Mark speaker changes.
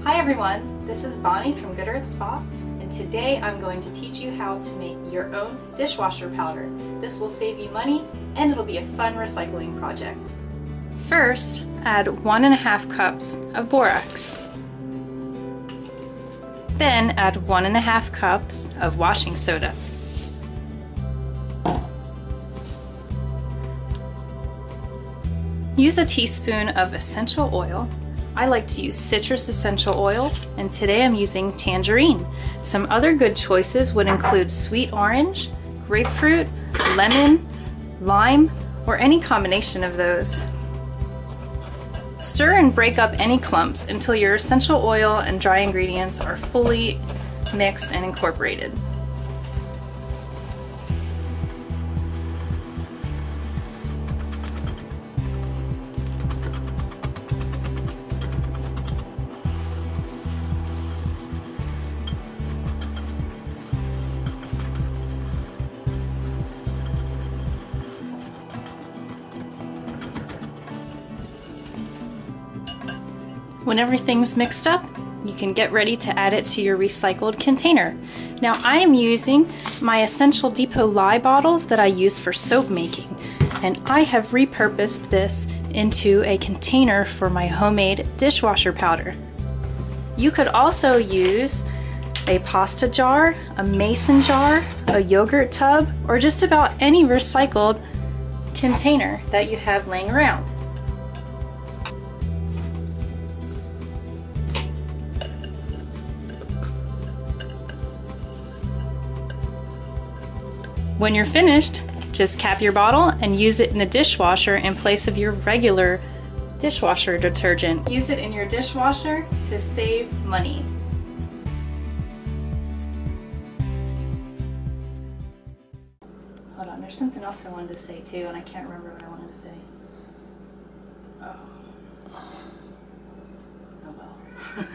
Speaker 1: Hi everyone, this is Bonnie from Good Earth Spa, and today I'm going to teach you how to make your own dishwasher powder. This will save you money and it'll be a fun recycling project. First, add 1.5 cups of borax. Then add 1.5 cups of washing soda. Use a teaspoon of essential oil. I like to use citrus essential oils, and today I'm using tangerine. Some other good choices would include sweet orange, grapefruit, lemon, lime, or any combination of those. Stir and break up any clumps until your essential oil and dry ingredients are fully mixed and incorporated. When everything's mixed up, you can get ready to add it to your recycled container. Now I am using my Essential Depot lye bottles that I use for soap making, and I have repurposed this into a container for my homemade dishwasher powder. You could also use a pasta jar, a mason jar, a yogurt tub, or just about any recycled container that you have laying around. When you're finished, just cap your bottle and use it in a dishwasher in place of your regular dishwasher detergent. Use it in your dishwasher to save money. Hold on, there's something else I wanted to say too, and I can't remember what I wanted to say. Oh well.